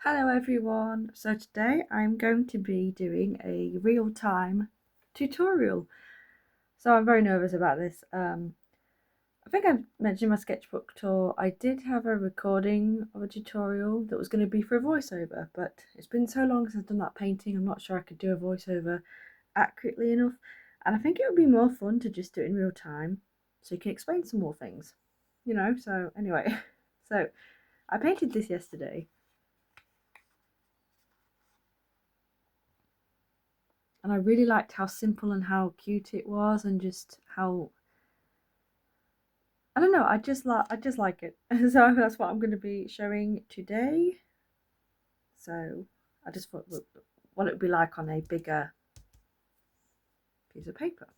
Hello everyone, so today I'm going to be doing a real-time tutorial. So I'm very nervous about this. I think I mentioned my sketchbook tour. I did have a recording of a tutorial that was going to be for a voiceover, but it's been so long since I've done that painting, I'm not sure I could do a voiceover accurately enough. And I think it would be more fun to just do it in real time so you can explain some more things, so anyway. So I painted this yesterday. And I really liked how simple and how cute it was, and just how, I don't know, I just like it. So that's what I'm going to be showing today. So I just thought what it would be like on a bigger piece of paper.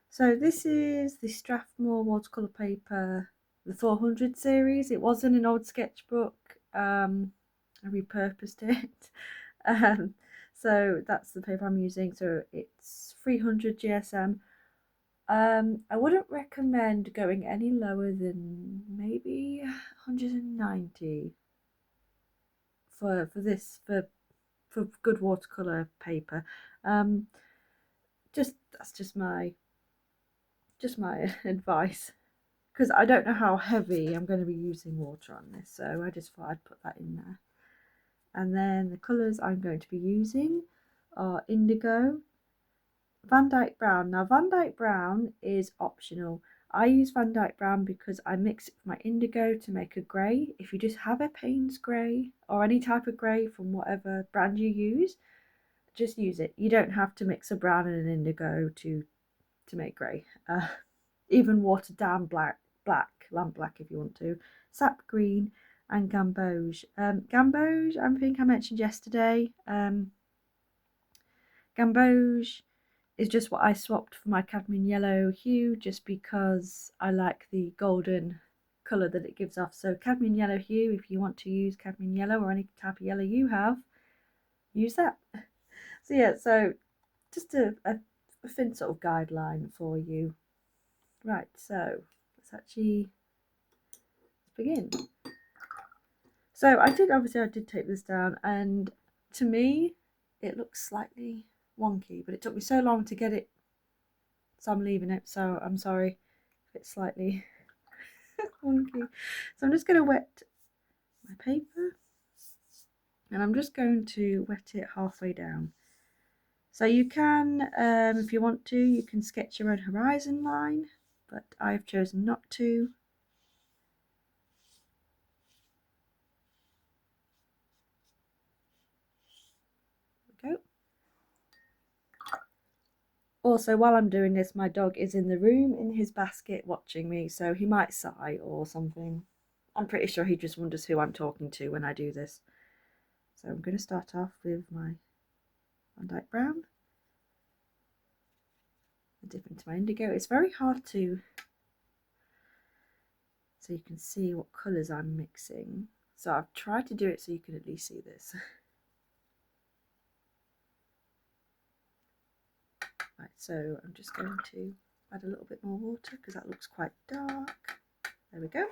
So this is the Strathmore watercolour paper, the 400 series. It was in an old sketchbook. I repurposed it. So that's the paper I'm using. So it's 300 GSM. I wouldn't recommend going any lower than maybe 190 for good watercolor paper. That's just my advice, because I don't know how heavy I'm going to be using water on this, so I just thought I'd put that in there. And then the colours I'm going to be using are indigo, Van Dyke Brown. Now Van Dyke Brown is optional. I use Van Dyke Brown because I mix it with my indigo to make a grey. If you just have a Payne's grey or any type of grey from whatever brand you use, just use it. You don't have to mix a brown and an indigo to make grey. Even watered down black, lamp black if you want to, sap green, and gamboge. Gamboge, I think I mentioned yesterday. Gamboge is just what I swapped for my cadmium yellow hue, just because I like the golden colour that it gives off. So cadmium yellow hue, if you want to use cadmium yellow or any type of yellow you have, use that. So yeah, so just a thin sort of guideline for you. Right, so let's begin. So I did take this down, and to me it looks slightly wonky, but it took me so long to get it, so I'm leaving it. So I'm sorry if it's slightly wonky. So I'm just going to wet my paper, and I'm just going to wet it halfway down. So you can, if you want to, you can sketch your own horizon line, but I've chosen not to. There we go. Also, while I'm doing this, my dog is in the room in his basket watching me, so he might sigh or something. I'm pretty sure he just wonders who I'm talking to when I do this. So I'm going to start off with my Van Dyke Brown. Dip into my indigo. It's very hard to, so you can see what colours I'm mixing. So I've tried to do it so you can at least see this. Right, so I'm just going to add a little bit more water because that looks quite dark. There we go.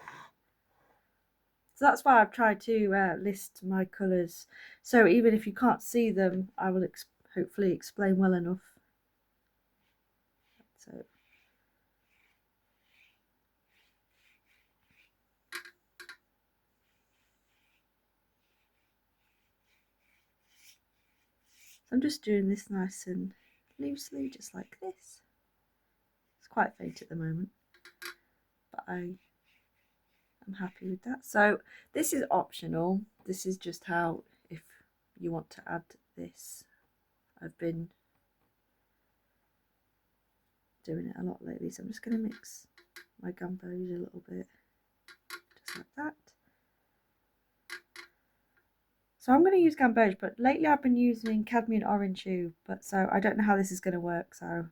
So that's why I've tried to list my colours. So even if you can't see them, I will hopefully explain well enough. So I'm just doing this nice and loosely, just like this. It's quite faint at the moment, but I'm happy with that. So this is optional. This is just how, if you want to add this. I've been doing it a lot lately, so I'm just going to mix my gamboge a little bit, just like that. So I'm going to use gamboge, but lately I've been using cadmium orange hue, but so I don't know how this is going to work, so I'm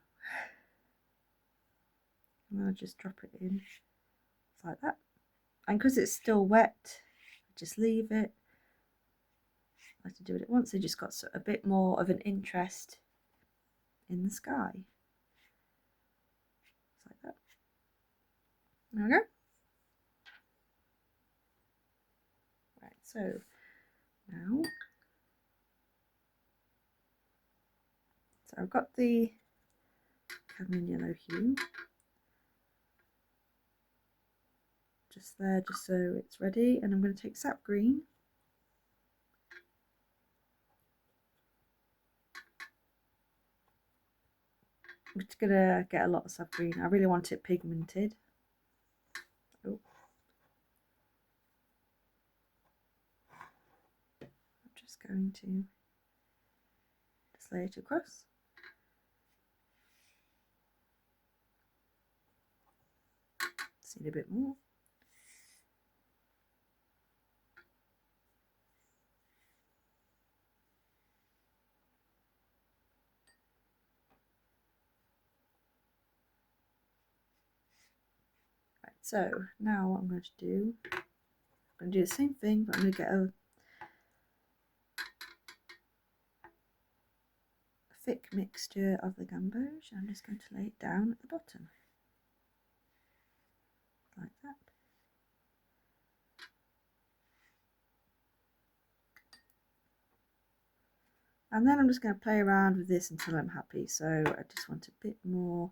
going to just drop it in, just like that. And because it's still wet, just leave it. I like to do it at once. I just got a bit more of an interest in the sky. Just like that. There we go. Right, so now. So I've got the cadmium yellow hue just there, just so it's ready, and I'm going to take sap green. I'm just going to get a lot of sap green. I really want it pigmented. Oh. I'm just going to just lay it across. Just need a bit more. Right, so now what I'm going to do, I'm going to do the same thing, but I'm going to get a thick mixture of the gamboge. I'm just going to lay it down at the bottom, like that. And then I'm just going to play around with this until I'm happy. So I just want a bit more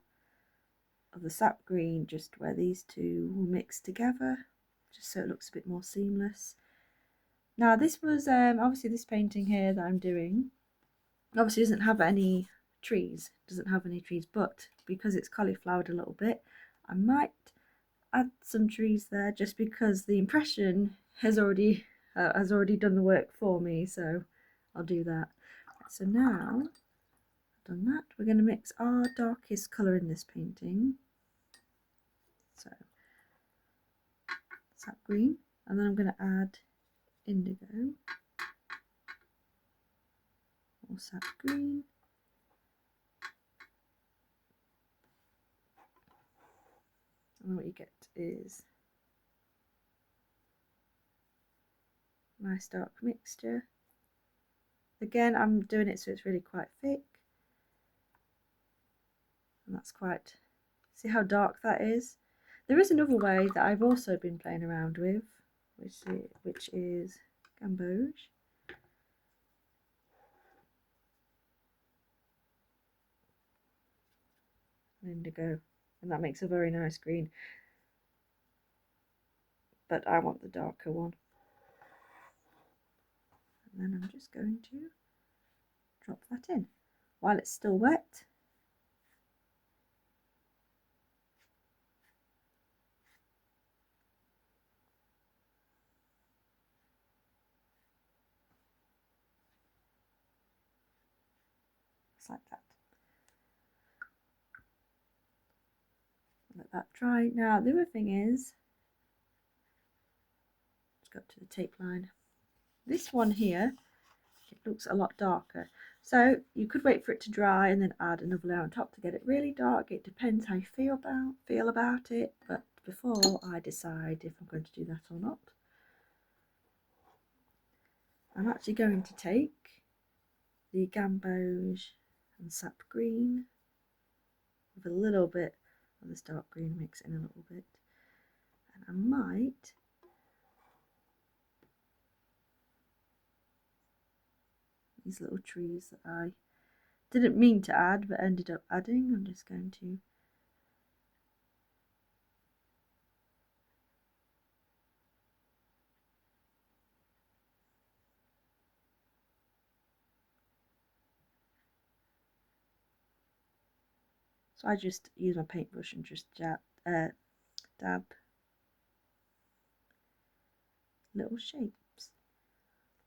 of the sap green just where these two will mix together, just so it looks a bit more seamless. Now this was obviously this painting here that I'm doing obviously doesn't have any trees, but because it's cauliflowered a little bit, I might add some trees there just because the impression has already done the work for me, so I'll do that. So now I've done that, we're going to mix our darkest colour in this painting, so sap green, and then I'm going to add indigo or sap green, and then what you get is a nice dark mixture. Again, I'm doing it so it's really quite thick, and that's quite, see how dark that is? There is another way that I've also been playing around with, which is gamboge. And indigo, and that makes a very nice green, but I want the darker one. And then I'm just going to drop that in while it's still wet. Just like that. Let that dry. Now the other thing is, let's go up to the tape line. This one here, it looks a lot darker. So you could wait for it to dry and then add another layer on top to get it really dark. It depends how you feel about it, but before I decide if I'm going to do that or not, I'm actually going to take the gamboge and sap green with a little bit of this dark green, mix in a little bit, and I might these little trees that I didn't mean to add but ended up adding. I'm just going to so I just use my paintbrush and just dab little shapes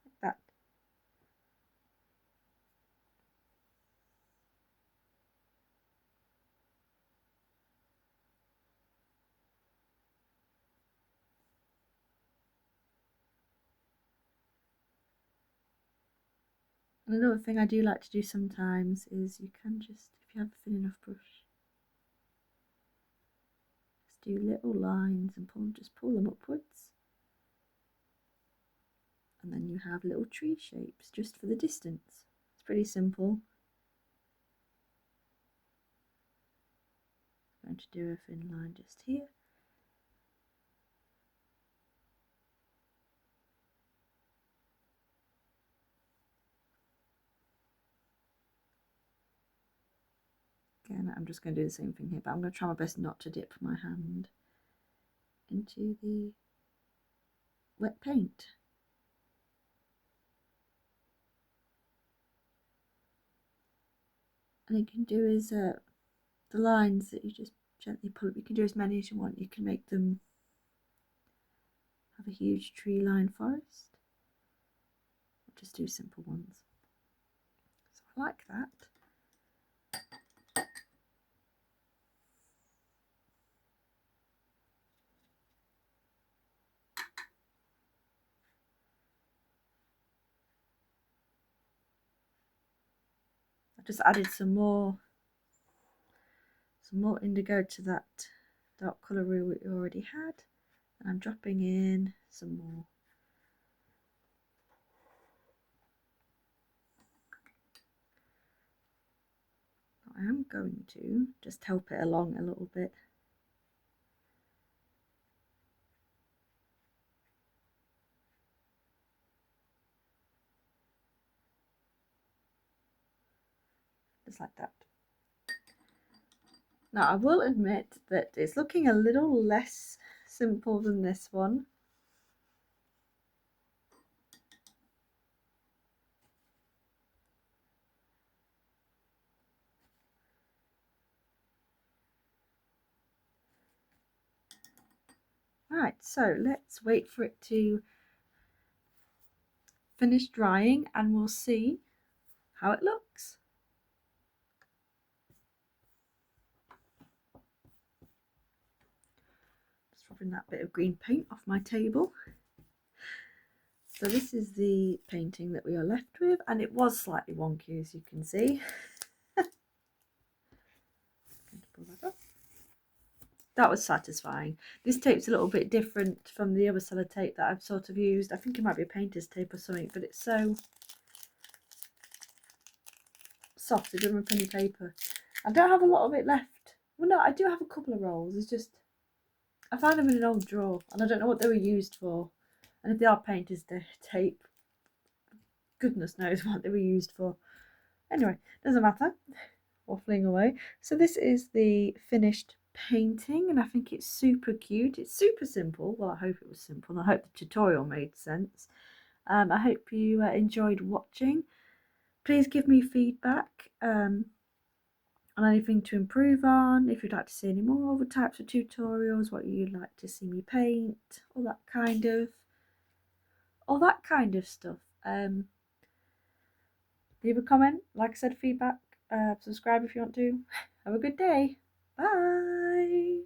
like that. And another thing I do like to do sometimes is you can just, if you have a thin enough brush, just do little lines and just pull them upwards, and then you have little tree shapes just for the distance. It's pretty simple. I'm going to do a thin line just here. Again, I'm just going to do the same thing here, but I'm going to try my best not to dip my hand into the wet paint. And you can do is the lines that you just gently pull up. You can do as many as you want. You can make them have a huge tree line forest, or just do simple ones. So I like that. I just added some more indigo to that dark colour we already had, and I'm dropping in some more. I am going to just help it along a little bit. Just like that. Now I will admit that it's looking a little less simple than this one. Right, so let's wait for it to finish drying and we'll see how it looks. Just rubbing that bit of green paint off my table. So this is the painting that we are left with, and it was slightly wonky, as you can see. Going to pull that up. That was satisfying. This tape's a little bit different from the other sellotape that I've sort of used. I think it might be a painter's tape or something, but it's so soft, it doesn't rip any paper. I don't have a lot of it left. Well, no, I do have a couple of rolls. It's just I found them in an old drawer, and I don't know what they were used for. And if they are painter's tape, goodness knows what they were used for. Anyway, doesn't matter. Waffling away. So this is the finished painting, and I think it's super cute. It's super simple. Well, I hope it was simple, and I hope the tutorial made sense. I hope you enjoyed watching. Please give me feedback on anything to improve on, if you'd like to see any more other types of tutorials, what you'd like to see me paint, all that kind of stuff. Leave a comment, like I said, feedback, subscribe if you want to. Have a good day. Bye.